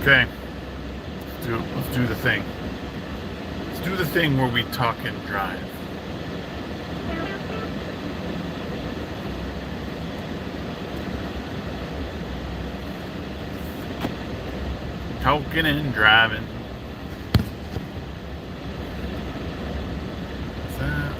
Okay, let's do the thing. Let's do the thing where we talk and drive. Talking and driving. What's that?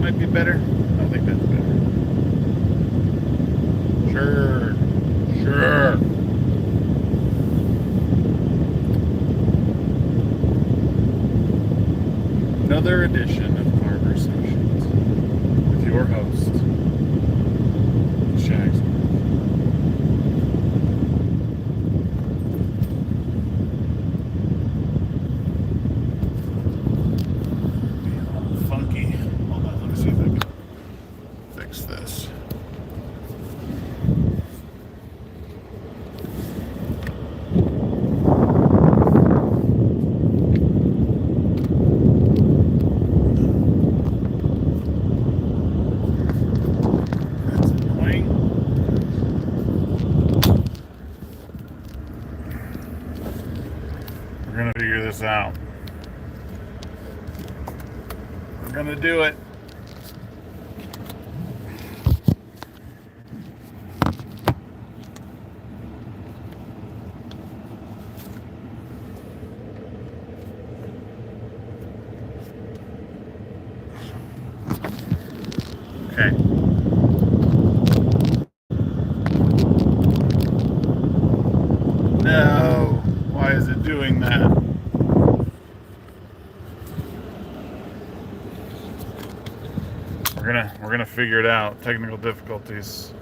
Might be better. I think that's better. Sure. Another edition of Carversations with your host, Shagsworth. Being a little funky. Hold on, let me see if I can fix this. We're gonna figure this out. We're gonna do it. Okay. No. Why is it doing that? We're gonna figure it out. Technical difficulties.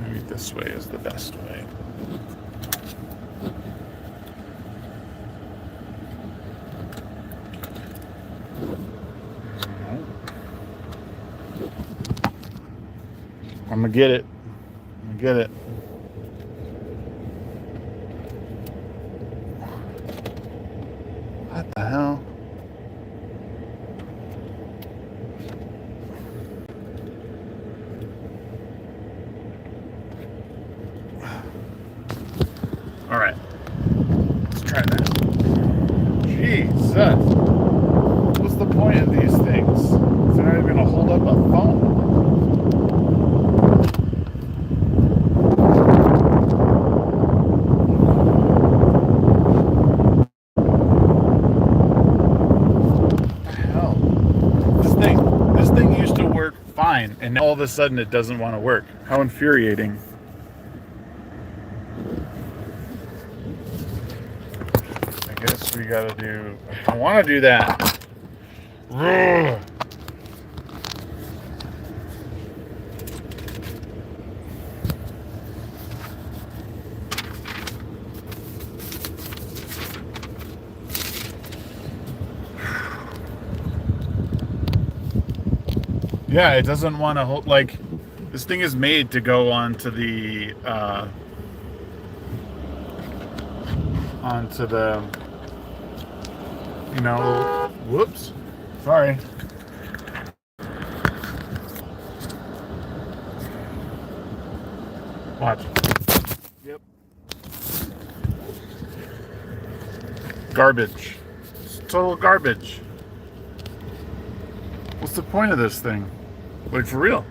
Maybe this way is the best way. I'm gonna get it. What the hell? All right. Let's try that. Jesus. What's the point of these things? They're not even gonna hold up a phone. Fine, and all of a sudden it doesn't want to work. How infuriating. I guess we gotta do... I want to do that. Ugh. Yeah, it doesn't want to hold, like, this thing is made to go onto the, you know, whoops, sorry. Watch. Yep. Garbage. It's total garbage. What's the point of this thing? Like, for real.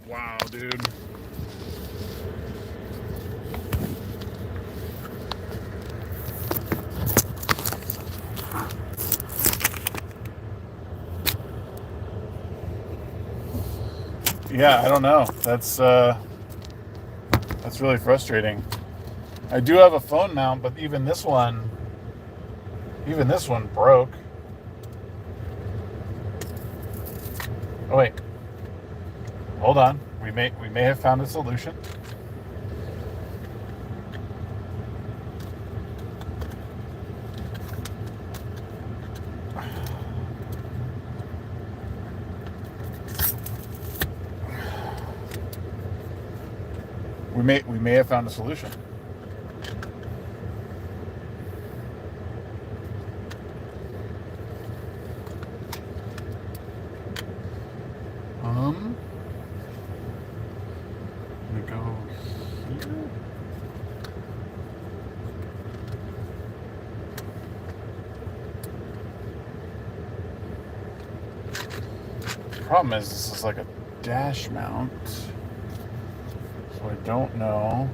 Wow, dude. Yeah, I don't know. That's really frustrating. I do have a phone mount, but even this one Even this one broke. Oh wait. Hold on. We may have found a solution. We may have found a solution. Let me go here. Problem is, this is like a dash mount, so I don't know.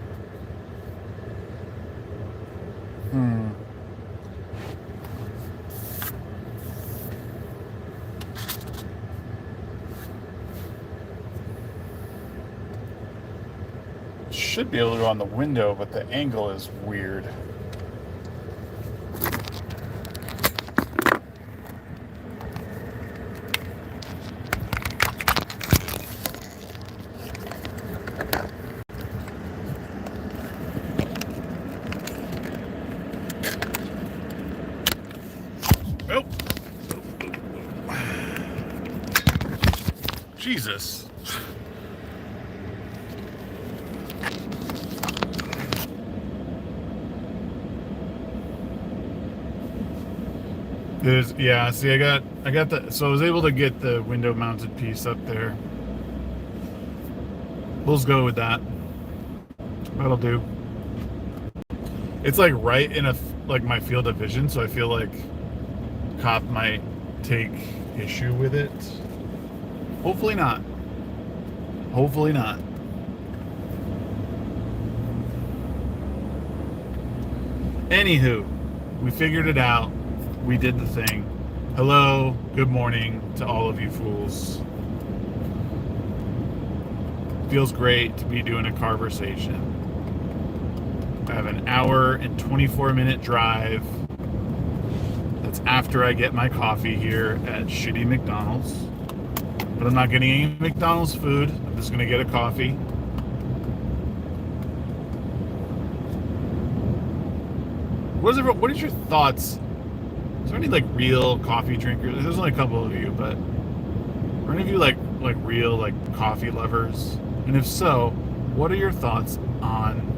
Should be able to go on the window, but the angle is weird. Oh. Jesus. See, I got so I was able to get the window mounted piece up there. We'll just go with that. That'll do. It's like right in my field of vision, so I feel like cop might take issue with it. Hopefully not. Hopefully not. Anywho, we figured it out. We did the thing. Hello, good morning to all of you fools. Feels great to be doing a Carversation. I have an hour and 24-minute drive. That's after I get my coffee here at shitty McDonald's. But I'm not getting any McDonald's food. I'm just gonna get a coffee. What is your thoughts? Is there any like real coffee drinkers? There's only a couple of you, but are any of you like real like coffee lovers? And if so, what are your thoughts on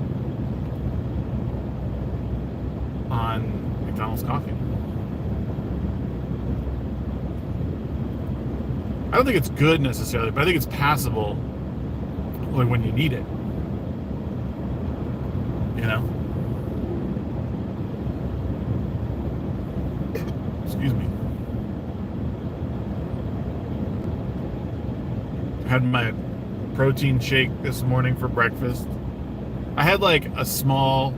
McDonald's coffee? I don't think it's good necessarily, but I think it's passable like when you need it. You know? Excuse me. I had my protein shake this morning for breakfast. I had like a small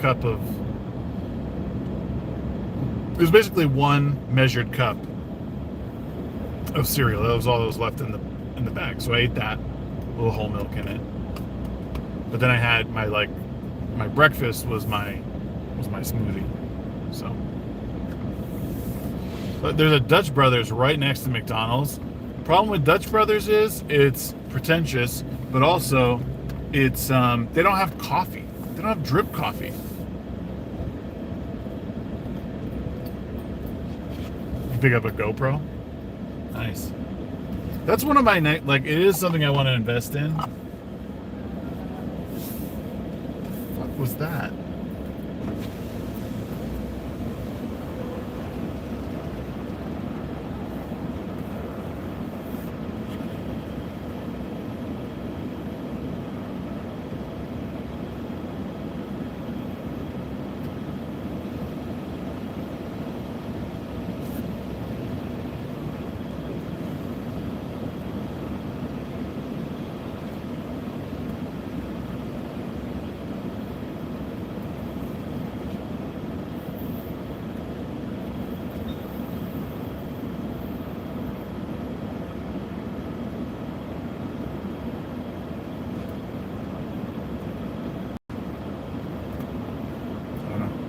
cup of, it was basically one measured cup of cereal. That was all that was left in the bag. So I ate that, a little whole milk in it. But then I had my breakfast was my smoothie. So, but there's a Dutch Brothers right next to McDonald's. Problem with Dutch Brothers is it's pretentious, but also it's they don't have coffee. They don't have drip coffee. You pick up a GoPro? Nice. That's one of my it is something I want to invest in. What was that?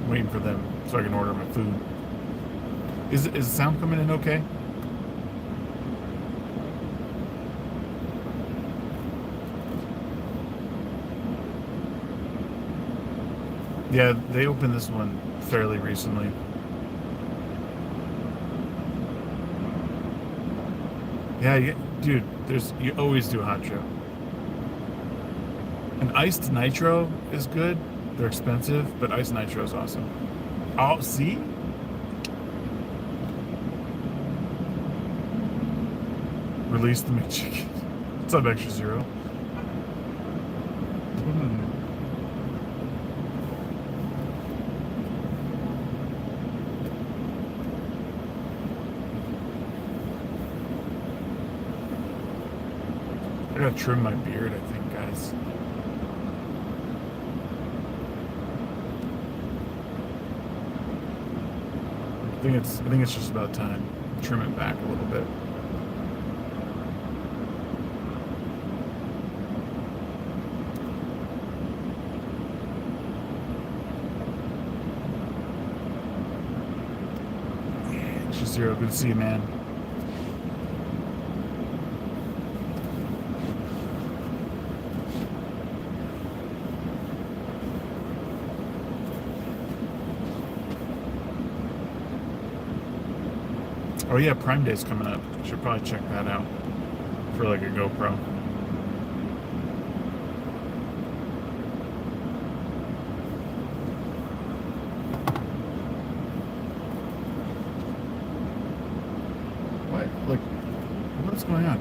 Waiting for them so I can order my food. Is the sound coming in okay? Yeah, they opened this one fairly recently. Yeah, dude, you always do hot chip. And iced nitro is good. They're expensive, but iced nitro is awesome. Oh, see? Release the McChicken. What's up, Extra Zero? I gotta trim my beard, I think, guys. I think it's just about time. Trim it back a little bit. Yeah, it's just Zero. Good to see you, man. Oh yeah, Prime Day's coming up. Should probably check that out for like a GoPro. What? Like, what's going on?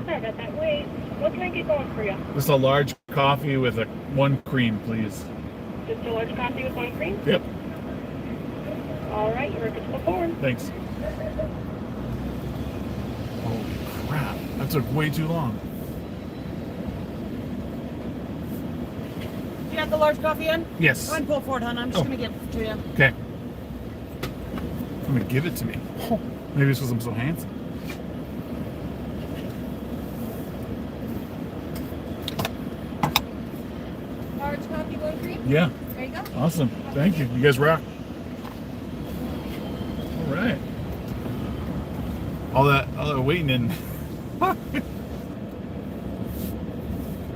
Sorry about that. Wait, what can I get going for you? Just a large coffee with one cream, please. Just a large coffee with one cream? Yep. All right, your record's go forward. Thanks. Holy crap. That took way too long. You got the large coffee in? Yes. Go ahead and pull forward, hon. I'm just going to give it to you. Okay. I'm going to give it to me. Oh, maybe it's because I'm so handsome. Large coffee, one cream? Yeah. There you go. Awesome. Thank you. You guys rock. All right. All that waiting in. We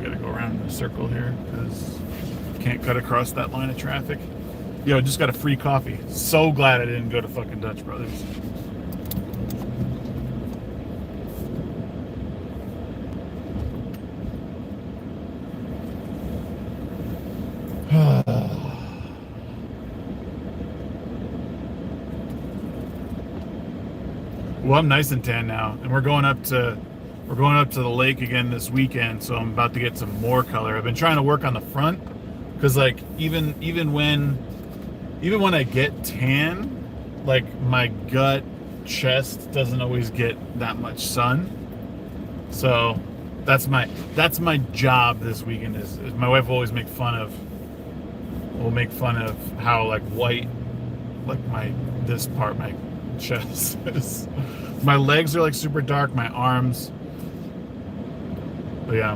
gotta go around in a circle here because can't cut across that line of traffic. Yo, just got a free coffee. So glad I didn't go to fucking Dutch Brothers. Well, I'm nice and tan now, and we're going up to the lake again this weekend, so I'm about to get some more color. I've been trying to work on the front because, like, even when I get tan, like, my gut chest doesn't always get that much sun. So that's my job this weekend. Is my wife will always make fun of how, like, white, like, this part, my chest is. My legs are like super dark, my arms. But yeah.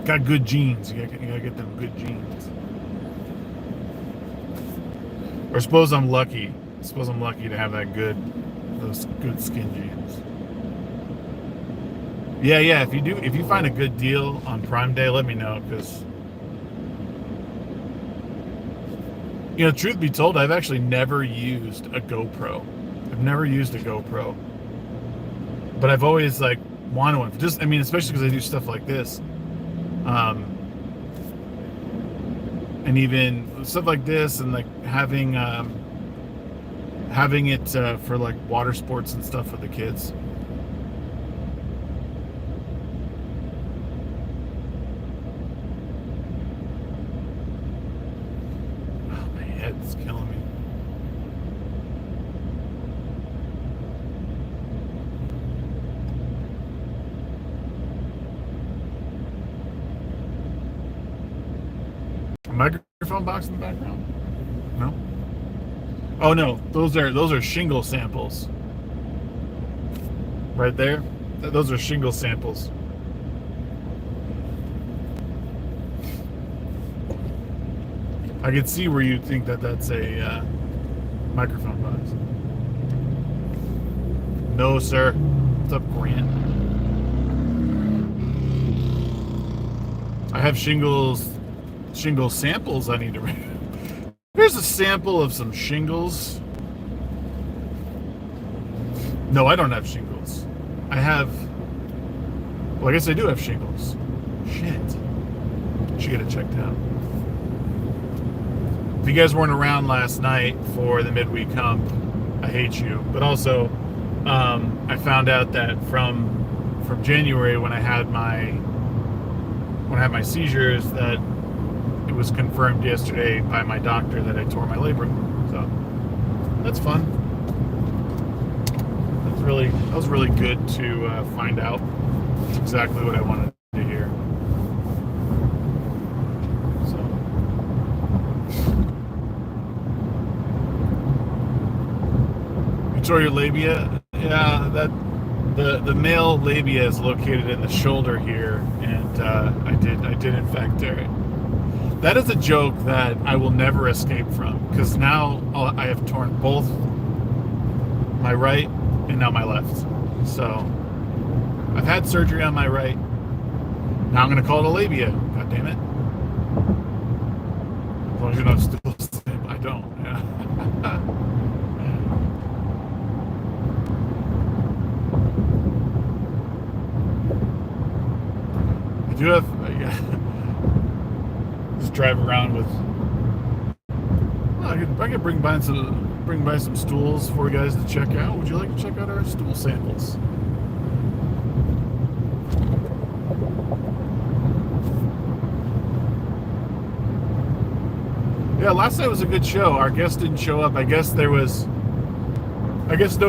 Got good genes. You gotta get them good genes. Or suppose I'm lucky to have those good skin genes. Yeah, if you find a good deal on Prime Day, let me know, because you know, truth be told, I've actually never used a GoPro. But I've always, like, wanted one. Especially because I do stuff like this. And even stuff like this, and, like, having it for, like, water sports and stuff for the kids. It's killing me. A microphone box in the background? No? Oh no, those are shingle samples. right there. Those are shingle samples. I can see where you think that that's a microphone box. No, sir. What's up, Grant? I have shingle samples I need to read. Here's a sample of some shingles. No, I don't have shingles. I have... Well, I guess I do have shingles. Shit. Should get it checked out. If you guys weren't around last night for the midweek hump, I hate you. But also, I found out that from January when I had my seizures, that it was confirmed yesterday by my doctor that I tore my labrum. So that's fun. That was really good to find out exactly what I wanted to hear. So you tore your labia? Yeah, that the male labia is located in the shoulder here, and I did in fact tear it. That is a joke that I will never escape from, because now I have torn both my right and now my left. So I've had surgery on my right. Now I'm going to call it a labia. God damn it. As long as you're not still saying I don't. Yeah. I do have... just drive around with... Well, I could bring by some stools for you guys to check out. Would you like to check out our stool samples? Yeah, last night was a good show. Our guest didn't show up. I guess No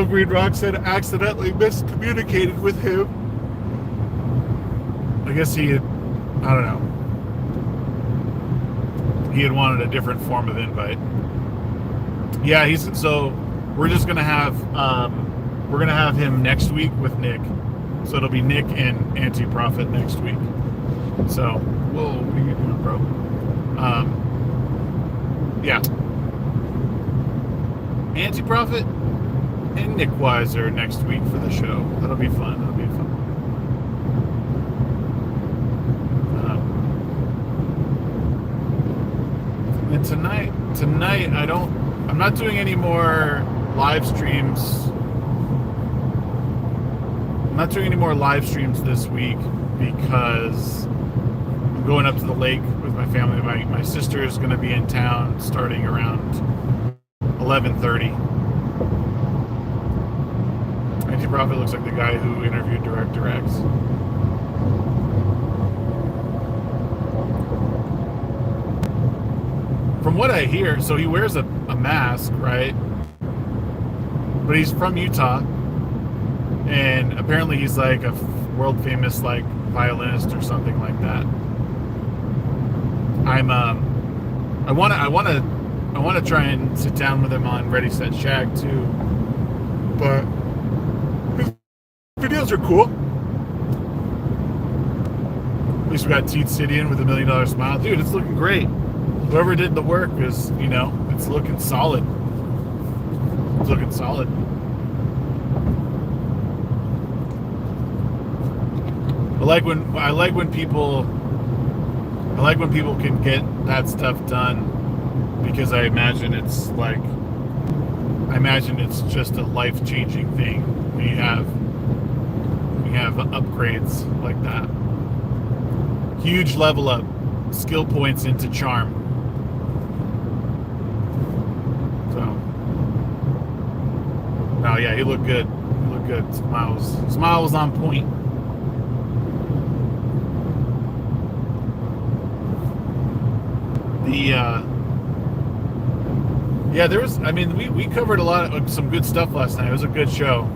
Green Rocks had accidentally miscommunicated with him. I guess he had, I don't know. He had wanted a different form of invite. Yeah, so we're just gonna have him next week with Nick. So it'll be Nick and Anti-Profit next week. So, whoa, what are you doing, bro? Yeah. Anti-Profit and Nick Weiser next week for the show. That'll be fun. And tonight I'm not doing any more live streams. I'm not doing any more live streams this week because I'm going up to the lake with my family. My sister is going to be in town starting around 11:30. Anti-Profit looks like the guy who interviewed Director X. From what I hear, so he wears a mask, right? But he's from Utah, and apparently he's like a world famous like violinist or something like that. I want to try and sit down with him on Ready Set Shag too, but his videos are cool. At least we got Teeth City in with $1 Million Smile, dude. It's looking great. Whoever did the work is, it's looking solid. It's looking solid. I like when people can get that stuff done, because I imagine it's just a life-changing thing when you have upgrades like that. Huge level up, skill points into charm. Oh yeah, he looked good. He looked good. Smile was on point. We covered some good stuff last night. It was a good show.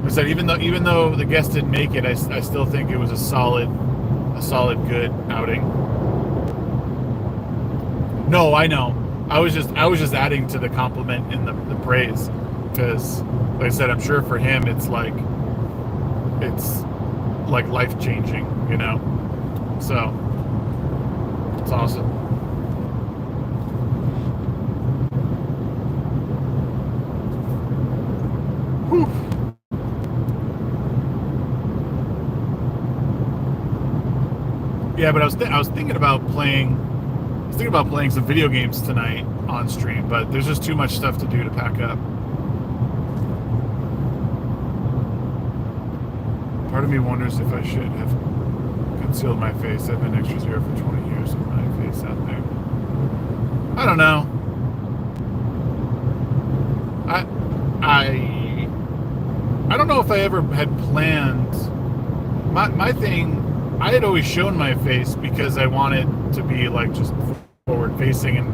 I said even though the guest didn't make it, I still think it was a solid good outing. No, I know. I was just adding to the compliment and the praise, because like I said, I'm sure for him it's like it's like life-changing, you know? So, it's awesome. Whew. Yeah, but I was thinking about playing some video games tonight on stream, but there's just too much stuff to do to pack up. Part of me wonders if I should have concealed my face. I've been extra zero for 20 years with my face out there. I don't know. I don't know if I ever had planned. My thing, I had always shown my face because I wanted to be like just forward facing, and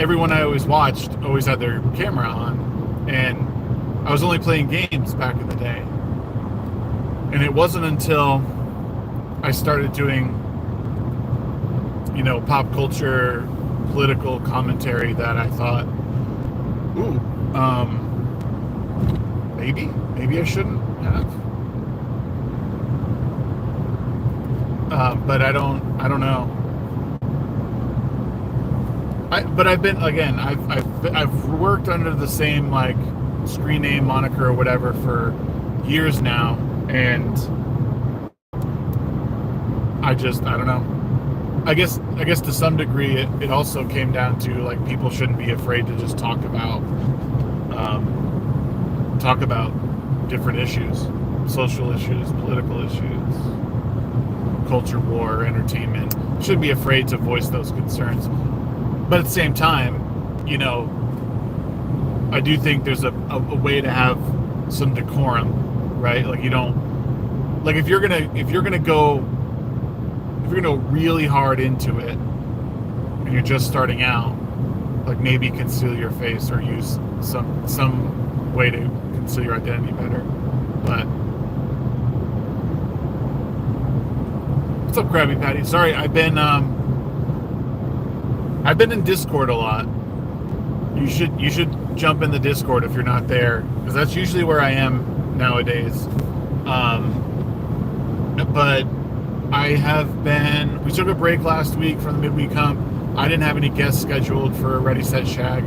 everyone I always watched always had their camera on, and I was only playing games back in the day. And it wasn't until I started doing, you know, pop culture, political commentary that I thought, ooh, maybe I shouldn't have. But I don't know. But I've been, again, I've worked under the same like screen name, moniker, or whatever for years now, and I don't know. I guess to some degree it also came down to like people shouldn't be afraid to just talk about different issues, social issues, political issues, culture war, entertainment. Shouldn't be afraid to voice those concerns. But at the same time, you know, I do think there's a way to have some decorum, right? Like you don't, like if you're gonna go really hard into it and you're just starting out, like maybe conceal your face or use some way to conceal your identity better. But what's up, Krabby Patty? Sorry, I've been in Discord a lot. You should jump in the Discord if you're not there, because that's usually where I am nowadays. But I have been. We took a break last week from the midweek hump. I didn't have any guests scheduled for Ready Set Shag,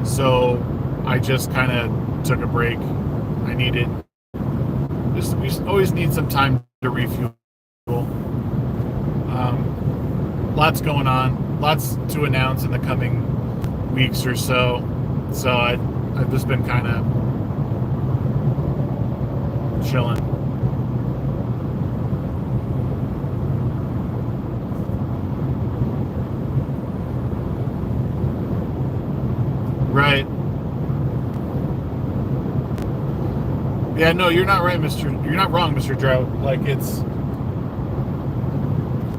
so I just kind of took a break. I needed. We always need some time to refuel. Lots going on. Lots to announce in the coming weeks or so. So I've just been kind of chilling. Right. Yeah, no, you're not right, You're not wrong, Mr. Drought. Like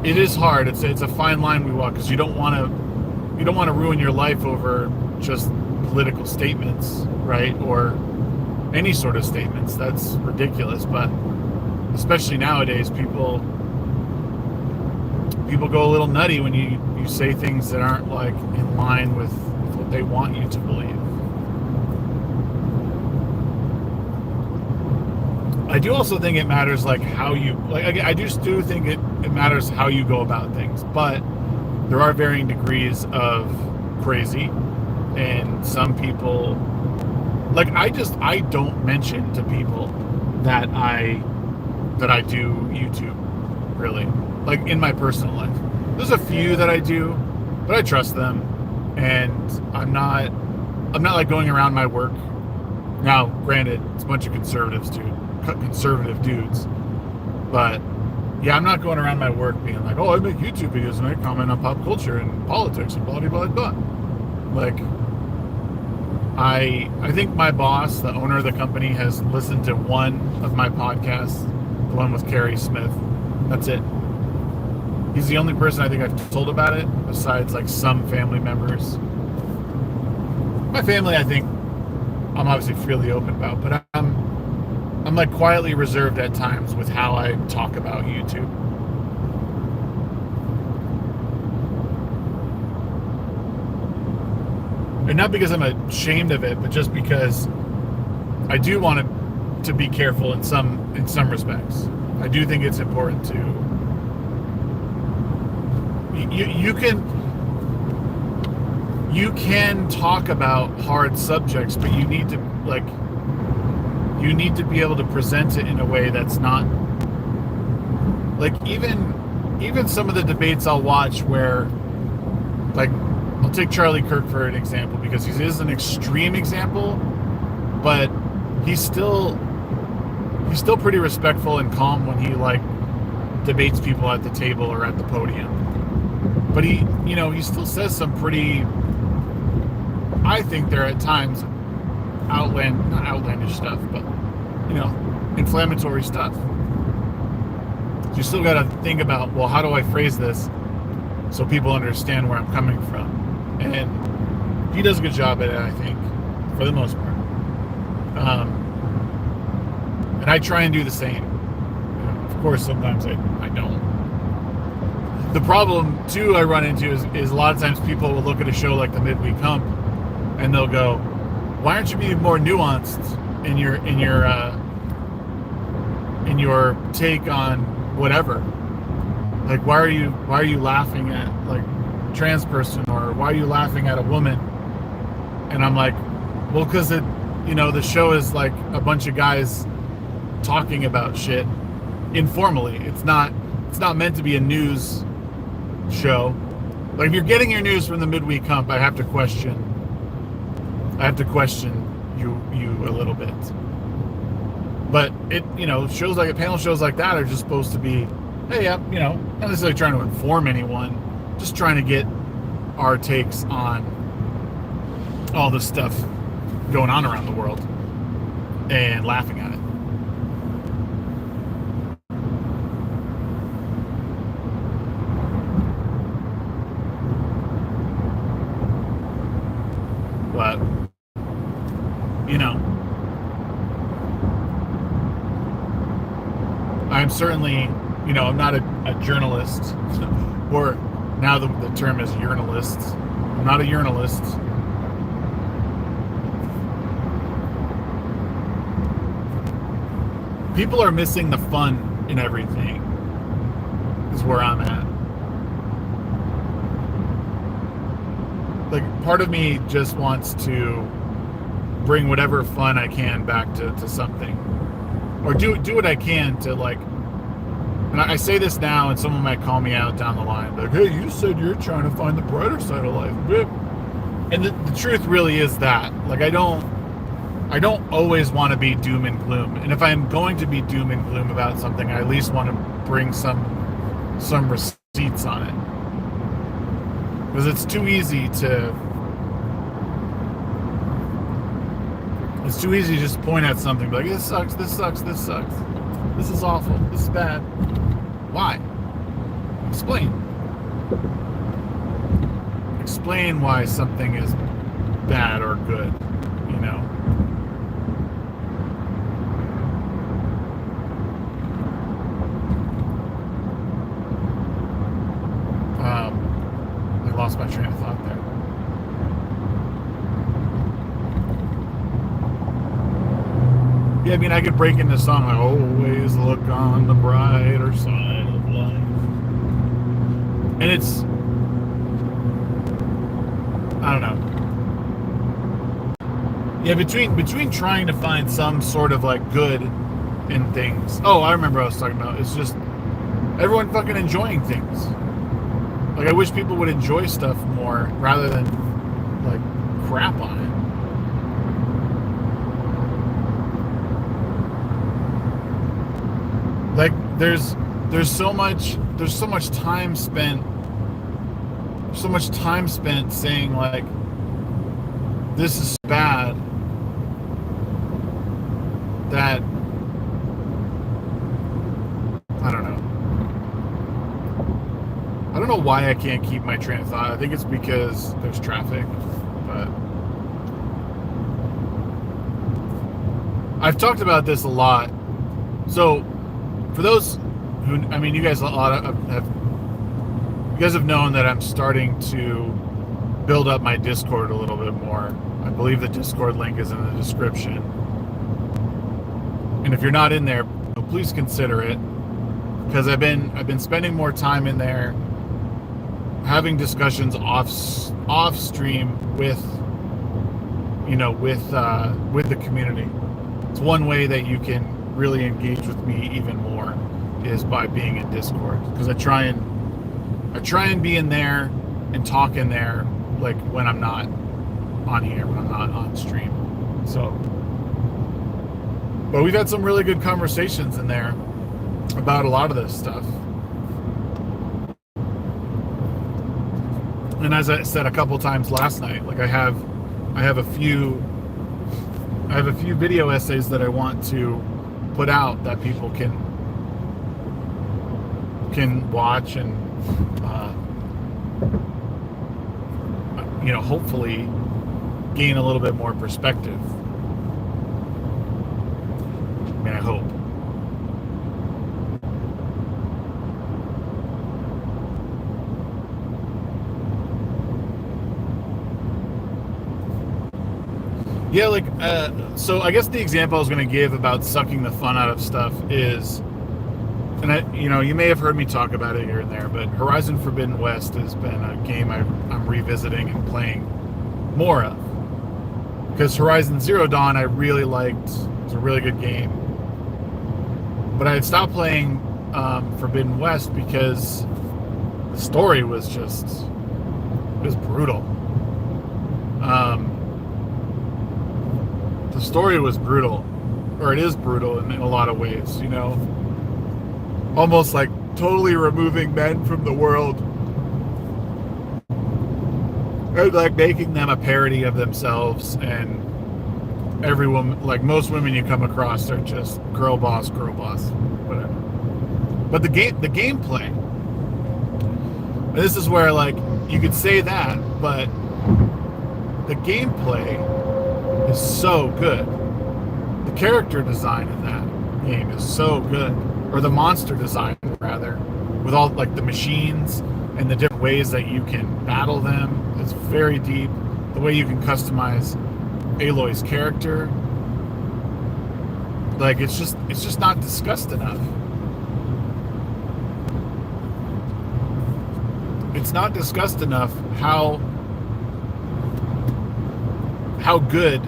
it is hard. It's a fine line we walk, because you don't want to ruin your life over just political statements, right? Or any sort of statements. That's ridiculous. But especially nowadays, people go a little nutty when you say things that aren't like in line with what they want you to believe. I do also think it matters like how you, like, I just do think it matters how you go about things, but there are varying degrees of crazy, and some people, like, I don't mention to people that I do YouTube, really, like in my personal life. There's a few that I do, but I trust them, and I'm not like going around my work. Now, granted, it's a bunch of conservative dudes, but yeah, I'm not going around my work being like, oh, I make YouTube videos and I comment on pop culture and politics and blah blah blah. Like, I think my boss, the owner of the company, has listened to one of my podcasts, the one with Carrie Smith. That's it. He's the only person I think I've told about it, besides like some family members. My family, I think I'm obviously freely open about, but I'm like quietly reserved at times with how I talk about YouTube. And not because I'm ashamed of it, but just because I do want to to be careful in some respects. I do think it's important to you can talk about hard subjects, but you need to be able to present it in a way that's not like even some of the debates I'll watch where, like, I'll take Charlie Kirk for an example because he is an extreme example, but he's still pretty respectful and calm when he like debates people at the table or at the podium. But he still says some pretty, I think they're at times not outlandish stuff, but inflammatory stuff. So you still got to think about, well, how do I phrase this so people understand where I'm coming from? And he does a good job at it, I think, for the most part. And I try and do the same. Of course, sometimes I don't. The problem, too, I run into is a lot of times people will look at a show like the Midweek Hump and they'll go, why aren't you being more nuanced in your take on whatever? Like, why are you laughing at like trans person, or why are you laughing at a woman? And I'm like, well, because the show is like a bunch of guys talking about shit informally. It's not meant to be a news show. Like, if you're getting your news from the Midweek Hump, I have to question you a little bit. But shows like panel shows like that are just supposed to be, hey, not necessarily trying to inform anyone, just trying to get our takes on all the stuff going on around the world and laughing at it. But I'm certainly, I'm not a journalist, or now the term is journalist. I'm not a journalist. People are missing the fun in everything, is where I'm at. Like, part of me just wants to bring whatever fun I can back to something, or do what I can to, like, and I say this now and someone might call me out down the line, like, hey, you said you're trying to find the brighter side of life. And the truth really is that, like, I don't always want to be doom and gloom. And if I'm going to be doom and gloom about something, I at least want to bring some receipts on it. Because it's too easy to just point at something, be like, this sucks, this sucks, this sucks. This is awful, this is bad. Why? Explain why something is bad or good, I lost my train of thought there. Yeah, I mean, I could break into song like, always look on the brighter side of life. And it's, I don't know. Yeah, between trying to find some sort of like good in things. Oh, I remember what I was talking about. It's just everyone fucking enjoying things. Like, I wish people would enjoy stuff more rather than like crap on it. Like, there's so much time spent saying like, this is bad, that I don't know. I don't know why I can't keep my train of thought. I think it's because there's traffic, but I've talked about this a lot. So for those who, I mean, you guys have known that I'm starting to build up my Discord a little bit more. I believe the Discord link is in the description. And if you're not in there, please consider it, because I've been spending more time in there, having discussions off stream with the community. It's one way that you can really engage with me even more, is by being in Discord, because I try and be in there and talk in there, like when I'm not on here, when I'm not on stream. So, but we've had some really good conversations in there about a lot of this stuff. And as I said a couple times last night, like I have a few video essays that I want to put out that people can watch and hopefully gain a little bit more perspective. I mean, I hope. Yeah, like, so I guess the example I was going to give about sucking the fun out of stuff is, and you may have heard me talk about it here and there, but Horizon Forbidden West has been a game I'm revisiting and playing more of. Because Horizon Zero Dawn I really liked. It was a really good game. But I had stopped playing Forbidden West because the story was brutal. The story was brutal, or it is brutal in a lot of ways, almost like totally removing men from the world and like making them a parody of themselves, and every woman, like most women you come across, are just girl boss, whatever. But the gameplay, this is where, like, you could say that, but the gameplay is so good. The character design in that game is so good, or the monster design rather, with all like the machines and the different ways that you can battle them. It's very deep. The way you can customize Aloy's character, like it's just not discussed enough. It's not discussed enough how good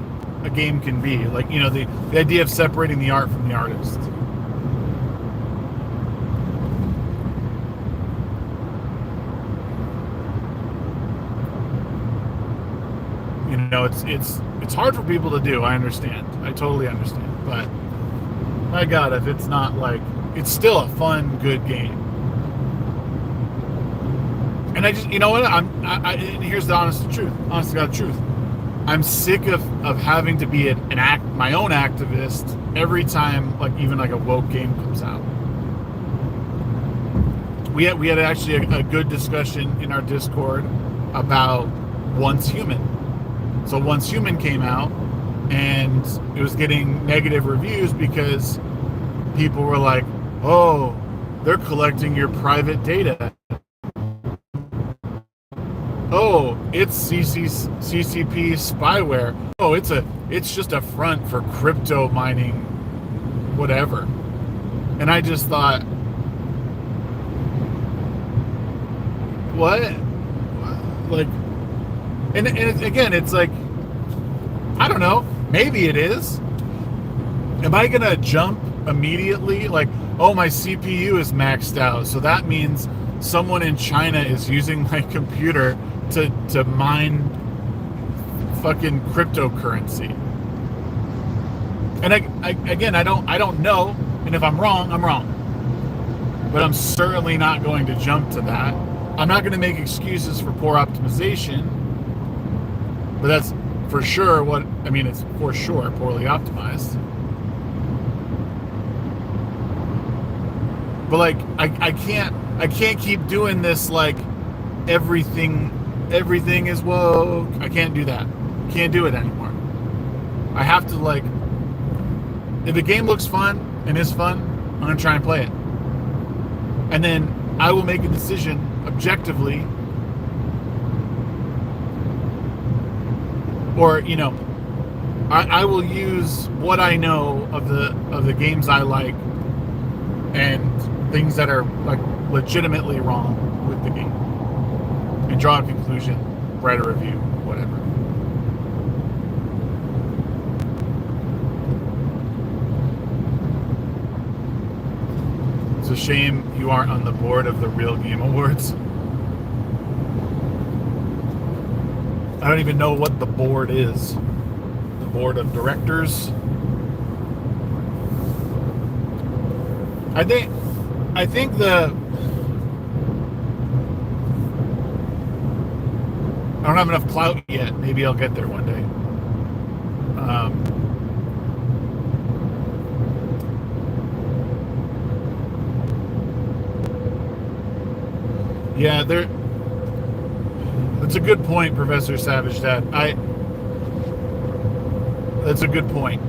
a game can be. Like, the idea of separating the art from the artist. It's hard for people to do. I understand. I totally understand. But my God, if it's not like, it's still a fun, good game. And I just, here's the honest to God truth. I'm sick of having to be my own activist every time, like, even like a woke game comes out. We had actually a good discussion in our Discord about Once Human. So Once Human came out, and it was getting negative reviews because people were like, "Oh, they're collecting your private data. Oh, it's CCP spyware. Oh, it's just a front for crypto mining, whatever." And I just thought, what? Like, and again, it's like, I don't know. Maybe it is. Am I gonna jump immediately? Like, oh, my CPU is maxed out, so that means someone in China is using my computer to mine fucking cryptocurrency. And I don't know, and if I'm wrong, I'm wrong. But I'm certainly not going to jump to that. I'm not going to make excuses for poor optimization, but that's for sure it's for sure poorly optimized. But like, I can't keep doing this, like, everything is woke. I can't do that. Can't do it anymore. I have to, like, if the game looks fun and is fun, I'm going to try and play it. And then I will make a decision objectively, or, I will use what I know of the games I like and things that are like legitimately wrong with the game, and draw a conclusion, write a review, whatever. It's a shame you aren't on the board of the Real Game Awards. I don't even know what the board is. The board of directors. I think I don't have enough clout yet. Maybe I'll get there one day. Yeah, that's a good point, Professor Savage Dad. That's a good point.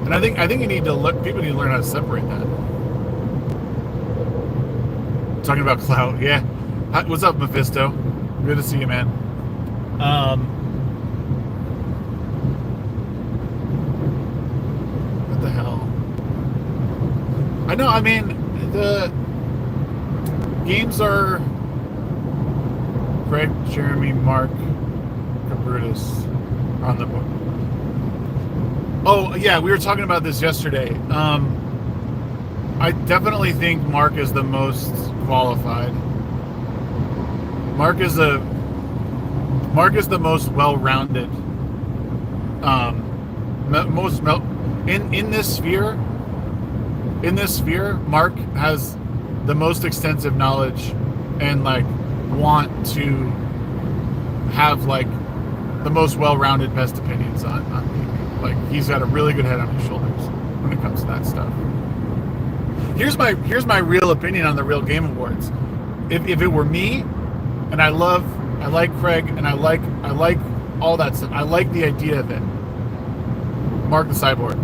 And I think you need to look. People need to learn how to separate that. Talking about clout, yeah. Hi, what's up, Mephisto? Good to see you, man. What the hell? I know. I mean, the games are Greg, Jeremy, Mark, Cabrutus on the book. Oh yeah, we were talking about this yesterday. I definitely think Mark is the most qualified. Mark is the most well-rounded. In this sphere. In this sphere, Mark has the most extensive knowledge and like want to have like the most well-rounded, best opinions on gaming. Like he's got a really good head on his shoulders when it comes to that stuff. Here's my real opinion on the Real Game Awards. If it were me, and I like Craig, and I like all that stuff. I like the idea of it. Mark the Cyborg.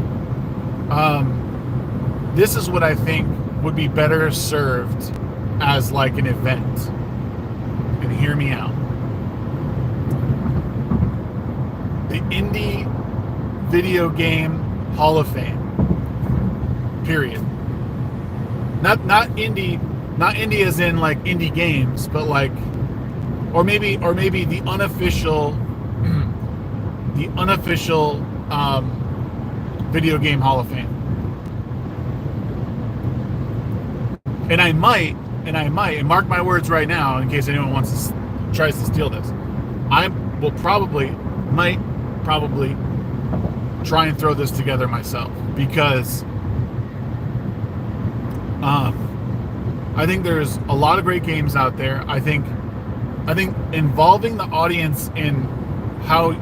This is what I think would be better served as like an event. And hear me out. The Indie Video Game Hall of Fame. Period. Not indie as in like indie games, but like or maybe the unofficial Video Game Hall of Fame. And I might, and mark my words right now, in case anyone tries to steal this, I will might probably try and throw this together myself, because I think there's a lot of great games out there. I think involving the audience in how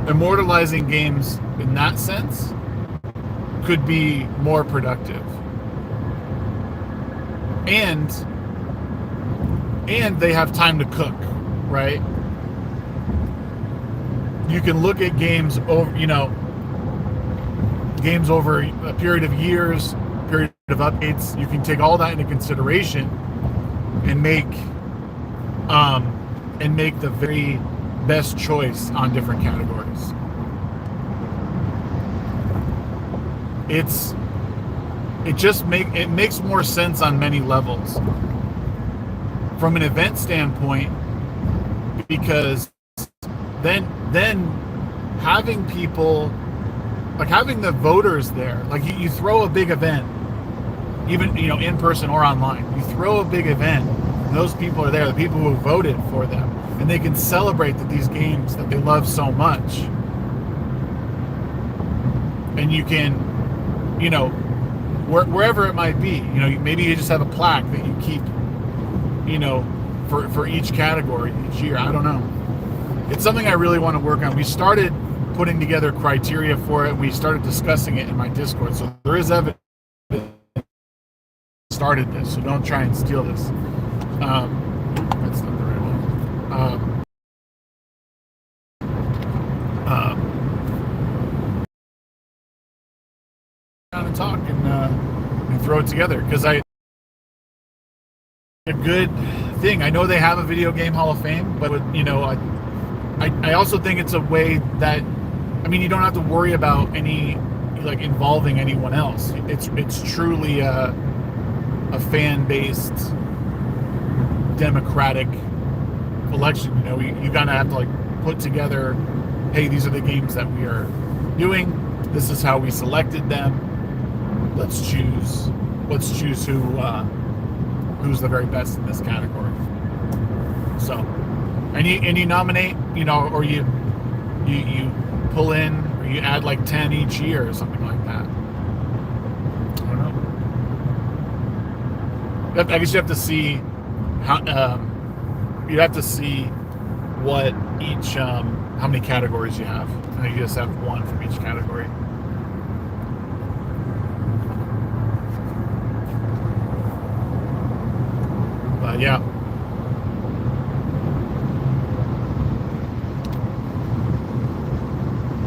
immortalizing games in that sense could be more productive. And they have time to cook, right? You can look at games over, games over a period of years, period of updates. You can take all that into consideration and make the very best choice on different categories. It makes more sense on many levels from an event standpoint, because then having people, like having the voters there, like you throw a big event, even in person or online, you throw a big event, and those people are there, the people who voted for them, and they can celebrate that these games that they love so much, and you can, wherever it might be, maybe you just have a plaque that you keep, for each category each year. I don't know. It's something I really want to work on. We started putting together criteria for it. We started discussing it in my Discord. So there is evidence started this. So don't try and steal this. That's not the right one. And talk and throw it together, because a good thing. I know they have a video game Hall of Fame, but you know, I also think it's a way that, I mean, you don't have to worry about any like involving anyone else. It's truly a fan-based, democratic election. You know, you gotta have to like put together, hey, these are the games that we are doing. This is how we selected them. Let's choose who's the very best in this category. So, and you nominate, you know, or you pull in, or you add like 10 each year or something like that. I don't know. I guess you have to see how you have to see what each how many categories you have. I think you just have one from each category. But yeah.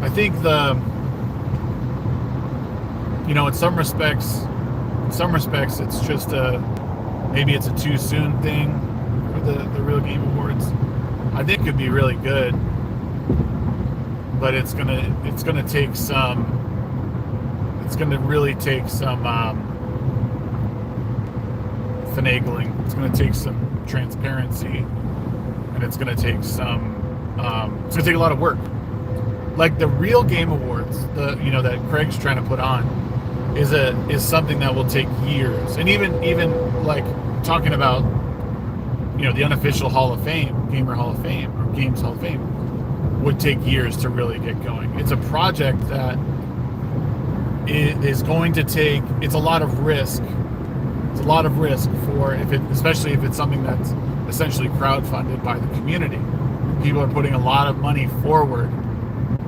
I think you know, in some respects it's just maybe it's a too soon thing for the Real Game Awards. I think it could be really good, but it's gonna take some. It's gonna really take some finagling. It's gonna take some transparency, and it's gonna take some. It's gonna take a lot of work. Like the Real Game Awards, that Craig's trying to put on, is something that will take years, and even like talking about, you know, the unofficial Hall of Fame, Gamer Hall of Fame, or Games Hall of Fame, would take years to really get going. It's a project that is going to take. It's a lot of risk. It's a lot of risk for especially if it's something that's essentially crowdfunded by the community. People are putting a lot of money forward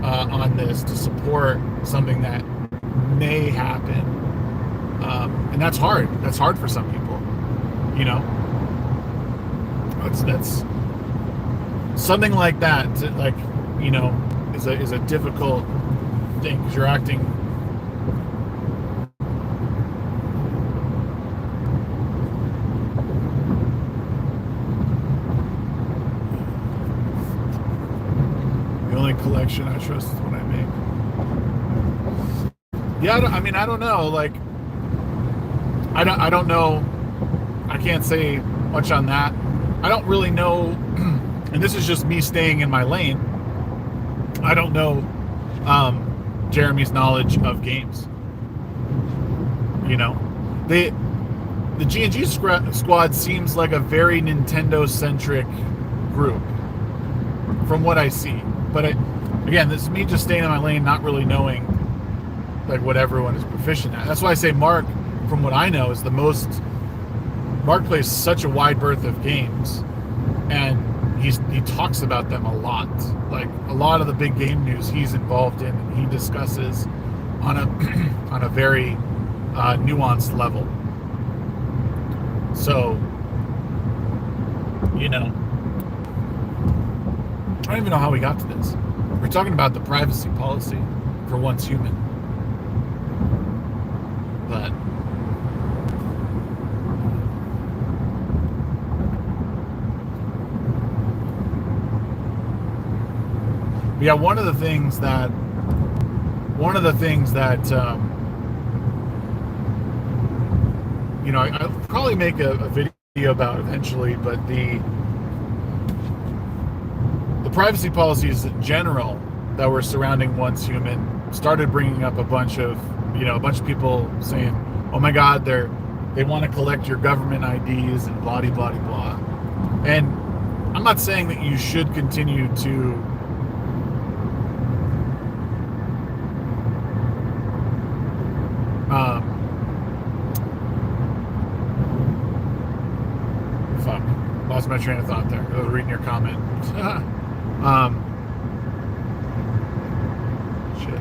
on this to support something that may happen, and that's hard. That's hard for some people, you know. That's something like that. Like, you know, is a difficult thing because you're acting. The only collection I trust is what I make. Yeah, I don't know. Like, I don't know. I can't say much on that. I don't really know, and this is just me staying in my lane. I don't know Jeremy's knowledge of games. You know, the G&G squad seems like a very Nintendo-centric group from what I see. But again, this is me just staying in my lane, not really knowing like what everyone is proficient at. That's why I say Mark, from what I know, is the most. Mark plays such a wide berth of games, and he talks about them a lot. Like a lot of the big game news he's involved in, and he discusses on a very nuanced level. So, you know, I don't even know how we got to this. We're talking about the privacy policy for Once Human, but. Yeah, one of the things that you know, I'll probably make a video about eventually, but the privacy policies in general that were surrounding Once Human started bringing up a bunch of people saying, oh my God, they want to collect your government IDs and blah blah blah. And I'm not saying that you should continue to lost my train of thought there. I was reading your comment. Shit.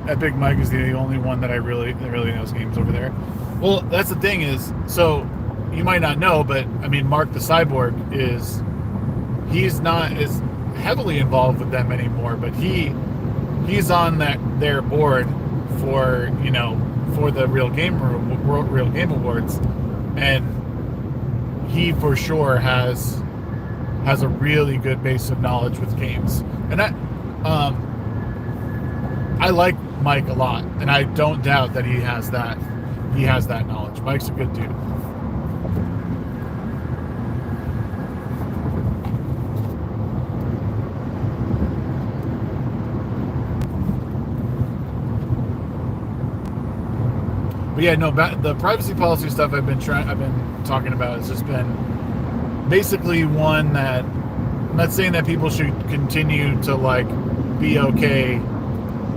Epic Mike is the only one that really knows games over there. Well, that's the thing is, so you might not know, but I mean, Mark the Cyborg he's not as heavily involved with them anymore, but he he's on their board for, you know, for the Real Game Awards, and he for sure has a really good base of knowledge with games. And I like Mike a lot, and I don't doubt that he has that knowledge. Mike's a good dude. But yeah, no, the privacy policy stuff I've been talking about has just been basically one that, I'm not saying that people should continue to like be okay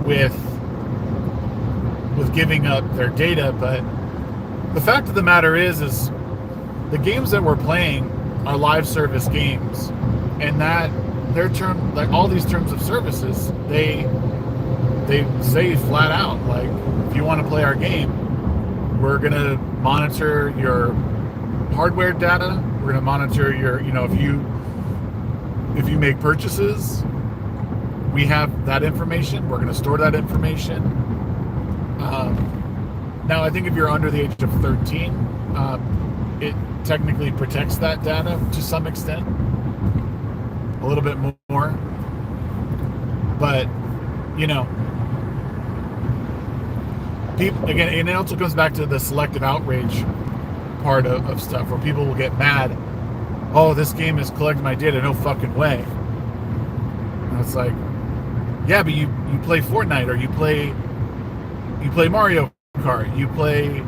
with giving up their data, but the fact of the matter is the games that we're playing are live service games, and that their term, like all these terms of services, they say flat out, like, if you want to play our game, we're gonna monitor your hardware data. We're gonna monitor your, you know, if you make purchases, we have that information. We're gonna store that information. Now, I think if you're under the age of 13, it technically protects that data to some extent, a little bit more. But, you know, people, again, and it also comes back to the selective outrage part of stuff, where people will get mad. Oh, this game is collecting my data. No fucking way. And it's like, yeah, but you play Fortnite, or you play Mario Kart, you play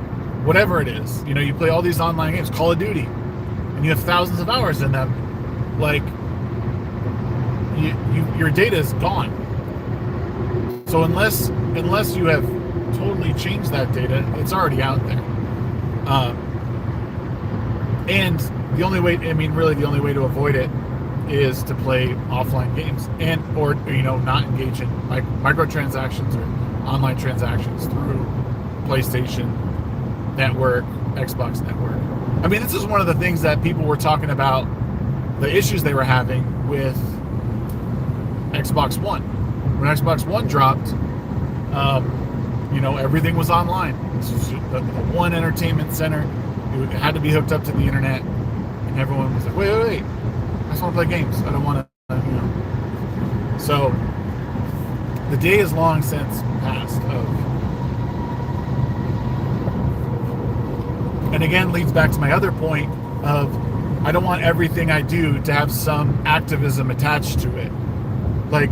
whatever it is. You know, you play all these online games, Call of Duty, and you have thousands of hours in them. Like, your data is gone. So unless you have totally changed that data, it's already out there. And the only way, I mean, really the only way to avoid it is to play offline games, or you know, not engage in microtransactions or online transactions through PlayStation Network, Xbox Network. I mean, this is one of the things that people were talking about, the issues they were having with Xbox One. When Xbox One dropped, you know, everything was online. This was the one entertainment center. It had to be hooked up to the internet, and everyone was like, wait, I just want to play games. I don't want to, you know. So the day is long since passed of, and again, leads back to my other point of, I don't want everything I do to have some activism attached to it. Like,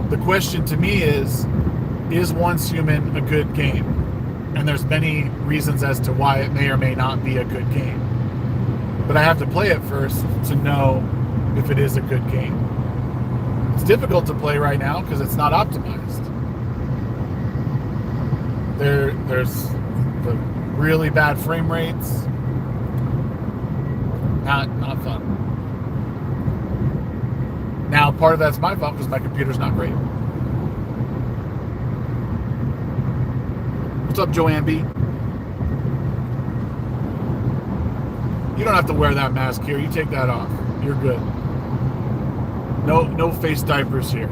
the question to me is Once Human a good game? And there's many reasons as to why it may or may not be a good game. But I have to play it first to know if it is a good game. It's difficult to play right now because it's not optimized. There's the really bad frame rates. Not fun. Now, part of that's my fault because my computer's not great. What's up, Joanne B? You don't have to wear that mask here. You take that off. You're good. No face diapers here.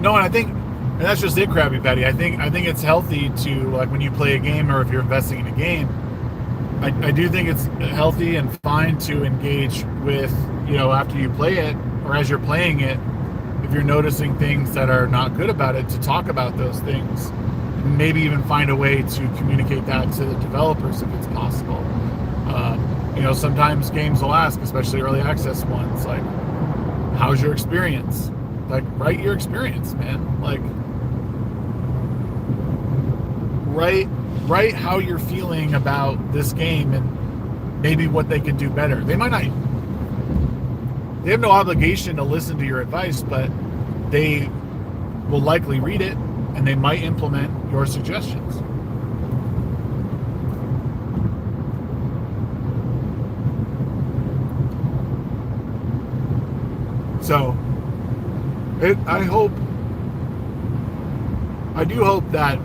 No, and I think, and that's just it, Krabby Patty. I think it's healthy to, like, when you play a game, or if you're investing in a game, I do think it's healthy and fine to engage with, you know, after you play it, or as you're playing it, if you're noticing things that are not good about it, to talk about those things, and maybe even find a way to communicate that to the developers if it's possible. You know, sometimes games will ask, especially early access ones, like, how's your experience? Like, write your experience, man. Like, write how you're feeling about this game and maybe what they can do better. They might not, they have no obligation to listen to your advice, but they will likely read it and they might implement your suggestions. So I do hope that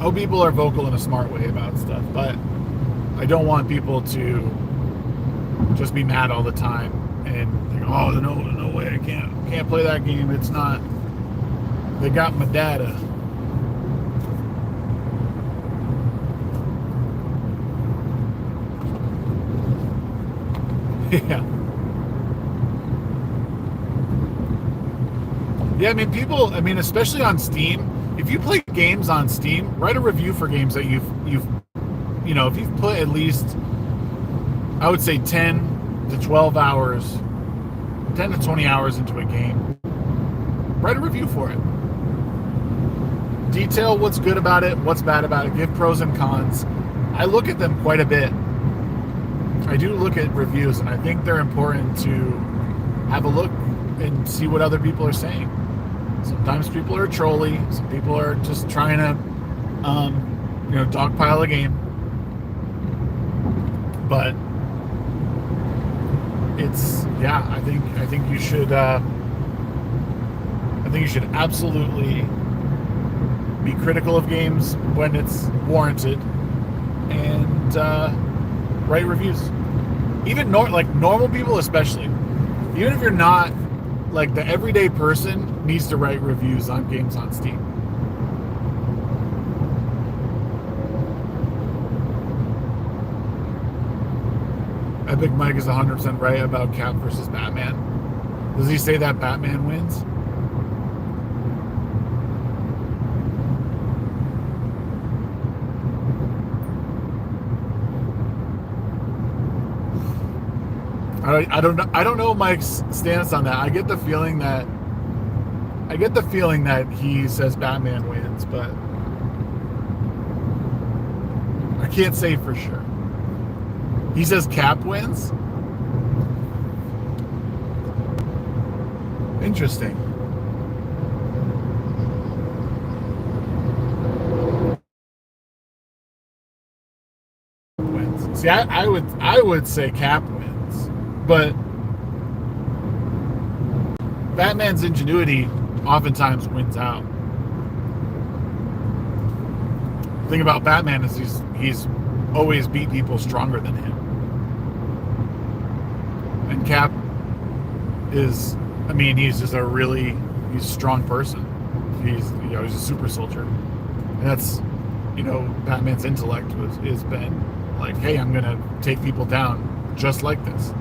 hope people are vocal in a smart way about stuff, but I don't want people to just be mad all the time and think, oh, no way, I can't play that game. It's not, they got my data. Yeah. Yeah, I mean, people, especially on Steam, if you play games on Steam, write a review for games that if you've put at least, I would say 10 to 12 hours, 10 to 20 hours into a game, write a review for it. Detail what's good about it, what's bad about it, give pros and cons. I look at them quite a bit. I do look at reviews, and I think they're important to have a look and see what other people are saying. Sometimes people are trolly. Some people are just trying to, dogpile a game. But it's, yeah, I think you should. I think you should absolutely be critical of games when it's warranted, and write reviews. Even normal people, especially, even if you're not like the everyday person, needs to write reviews on games on Steam. Epic Mike is 100% right about Cap versus Batman. Does he say that Batman wins? I don't know Mike's stance on that. I get the feeling that he says Batman wins, but I can't say for sure. He says Cap wins? Interesting. Wins. See, I would say Cap wins. But Batman's ingenuity oftentimes wins out. The thing about Batman is he's always beat people stronger than him. And Cap is, he's just he's a strong person. He's a super soldier. And that's, Batman's intellect has been like, hey, I'm gonna take people down just like this.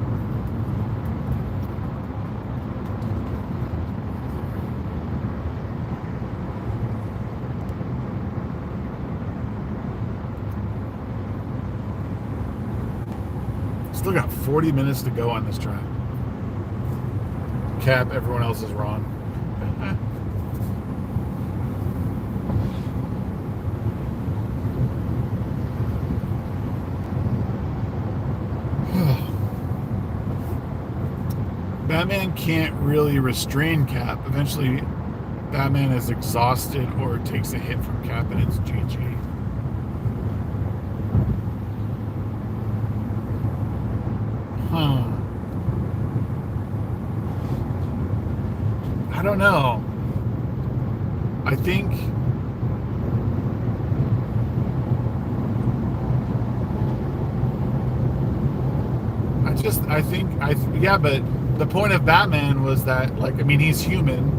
Still got 40 minutes to go on this drive. Cap, everyone else is wrong. Batman can't really restrain Cap. Eventually, Batman is exhausted or takes a hit from Cap, and it's GG. I don't know. I think but the point of Batman was that, he's human,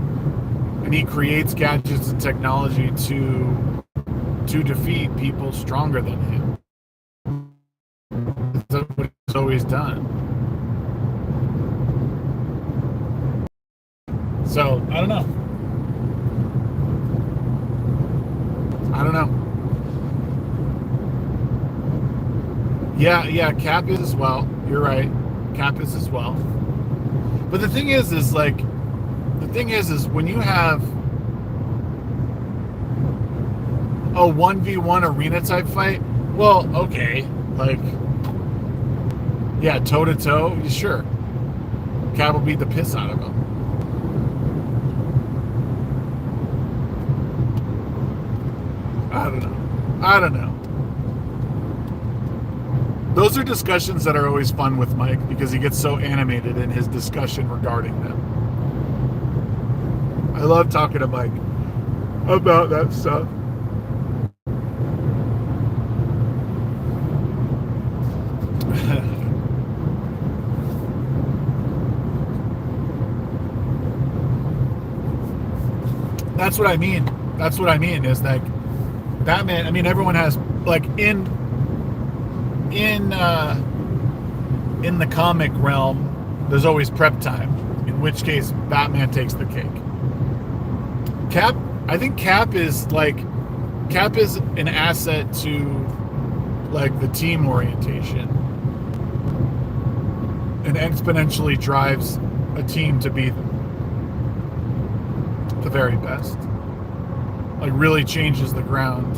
and he creates gadgets and technology to defeat people stronger than him. That's what he's always done. So, I don't know. Yeah, Cap is as well. You're right. Cap is as well. But the thing is when you have a 1v1 arena type fight, well, okay, toe to toe, sure. Cap will beat the piss out of him. I don't know. Those are discussions that are always fun with Mike because he gets so animated in his discussion regarding them. I love talking to Mike about that stuff. that's what I mean. That's what I mean is like Batman. I mean, everyone has like in the comic realm, there's always prep time. In which case, Batman takes the cake. Cap, I think Cap is an asset to like the team orientation, and exponentially drives a team to be the very best. Like really changes the ground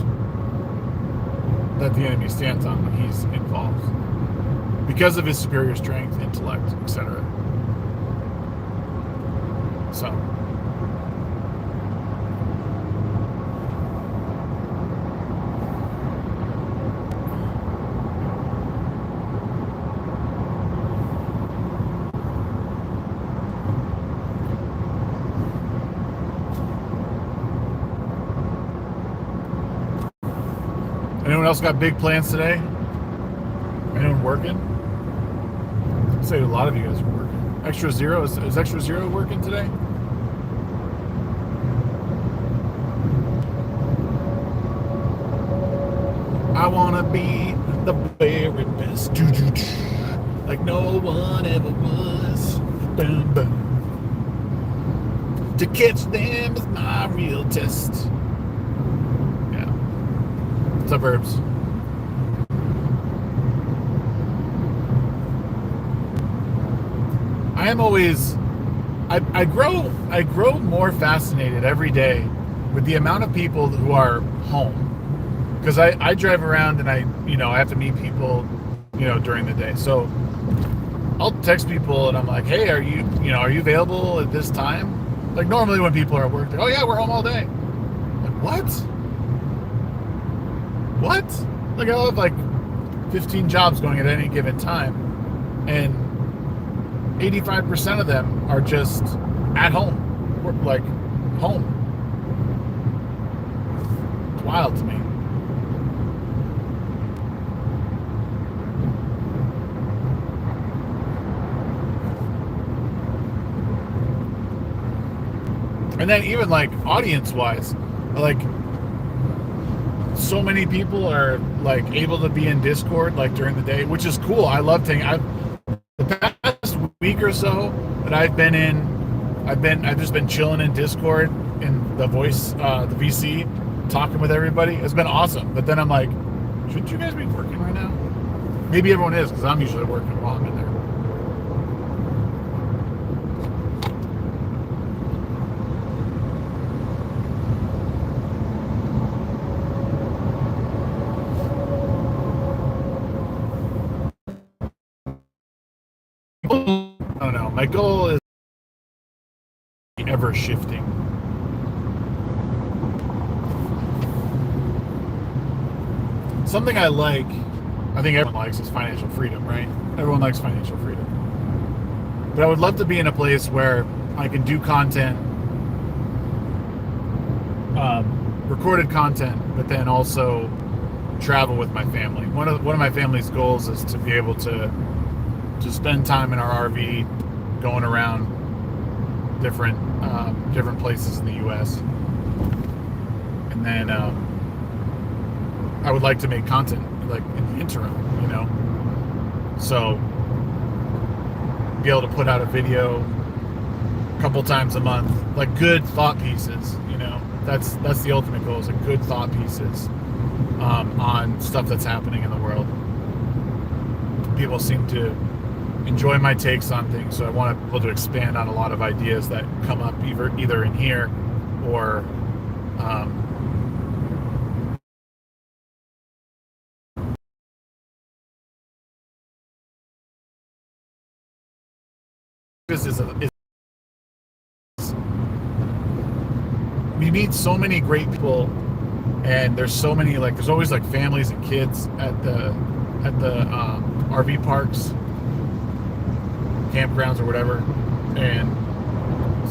that the enemy stands on when he's involved because of his superior strength, intellect, etc. So anyone else got big plans today? Anyone working? I'd say a lot of you guys are working. Extra Zero, is Extra Zero working today? I wanna be the very best, like no one ever was. Boom, boom. To catch them is my real test. Yeah. Suburbs. I am always, I grow more fascinated every day with the amount of people who are home. Because I drive around and I have to meet people, during the day. So I'll text people and I'm like, hey, are you available at this time? Like normally when people are at work, they're, oh yeah, we're home all day. I'm like, what? Like I'll have like 15 jobs going at any given time. And 85% of them are just at home. Like home. It's wild to me. And then even like audience-wise, like so many people are like able to be in Discord like during the day, which is cool. I love the past week or so that I've just been chilling in Discord in the voice, the VC, talking with everybody. It's been awesome. But then I'm like, shouldn't you guys be working right now? Maybe everyone is because I'm usually working while I'm in there. I don't know. My goal is ever shifting. Something I think everyone likes is financial freedom, right? Everyone likes financial freedom. But I would love to be in a place where I can do content, recorded content, but then also travel with my family. One of my family's goals is to be able to spend time in our RV going around different places in the U.S. And then I would like to make content like in the interim, so be able to put out a video a couple times a month, like good thought pieces. That's the ultimate goal, is like good thought pieces on stuff that's happening in the world. People seem to enjoy my takes on things, so I want to be able to expand on a lot of ideas that come up either in here or we meet so many great people, and there's so many there's always like families and kids at the RV parks, campgrounds or whatever, and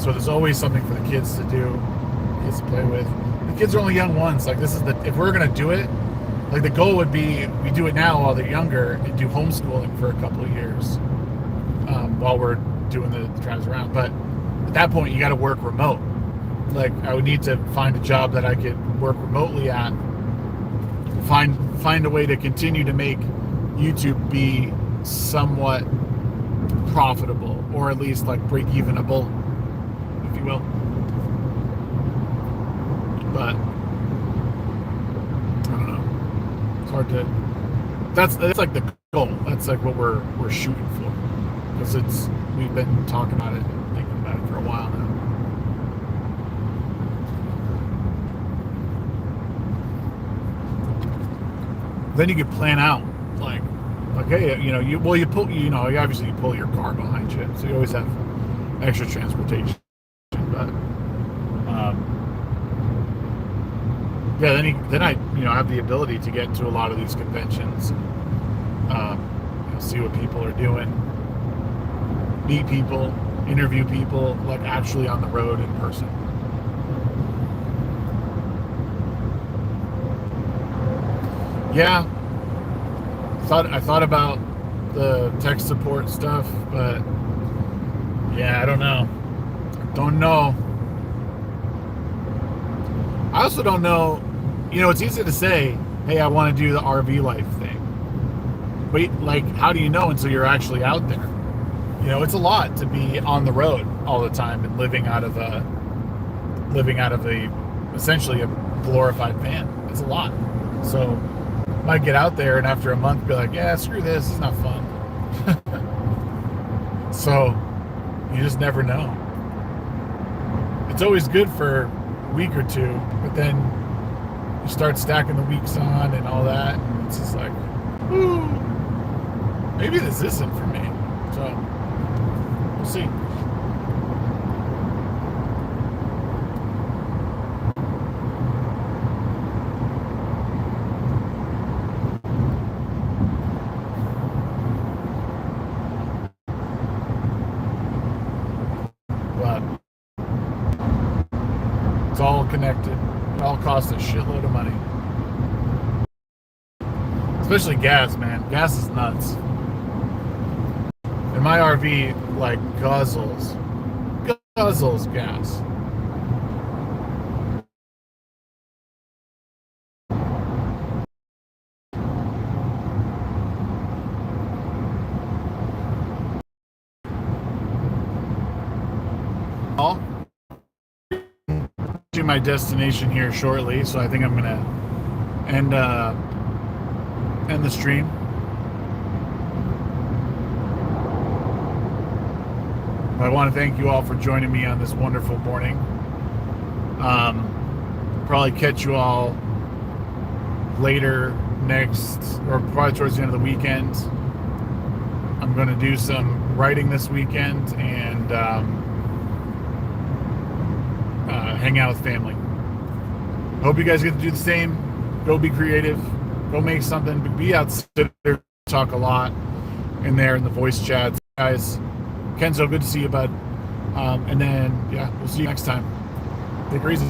so there's always something for the kids to do, kids to play with. The kids are only young ones. Like if we're gonna do it, like the goal would be we do it now while they're younger and do homeschooling for a couple of years while we're doing the drives around. But at that point, you got to work remote. Like, I would need to find a job that I could work remotely at. Find a way to continue to make YouTube be somewhat profitable, or at least like break evenable, if you will. But I don't know. It's hard to. That's like the goal. That's like what we're shooting for, because we've been talking about it, and thinking about it for a while now. Then you could plan out, like, hey, you obviously you pull your car behind you, so you always have extra transportation. But yeah, then I have the ability to get to a lot of these conventions, see what people are doing, meet people, interview people, like actually on the road in person. Yeah, I thought about the tech support stuff, but yeah, I don't know. I also don't know. It's easy to say, hey, I want to do the RV life thing. But like, how do you know until you're actually out there? It's a lot to be on the road all the time and living out of a essentially a glorified van. It's a lot. So might get out there and after a month be like, yeah, screw this, it's not fun. So you just never know. It's always good for a week or two, but then you start stacking the weeks on and all that, and it's just like, ooh, maybe this isn't for me. So we'll see. All connected. It all costs a shitload of money. Especially gas, man. Gas is nuts. And my RV, like, guzzles gas. All to my destination here shortly, so I think I'm gonna end the stream. I want to thank you all for joining me on this wonderful morning. Probably catch you all later or probably towards the end of the weekend. I'm going to do some writing this weekend and hang out with family. Hope you guys get to do the same. Go be creative. Go make something. Be out there. Talk a lot in there in the voice chats. Guys, Kenzo, good to see you, bud. And then, yeah, we'll see you next time. Take it easy.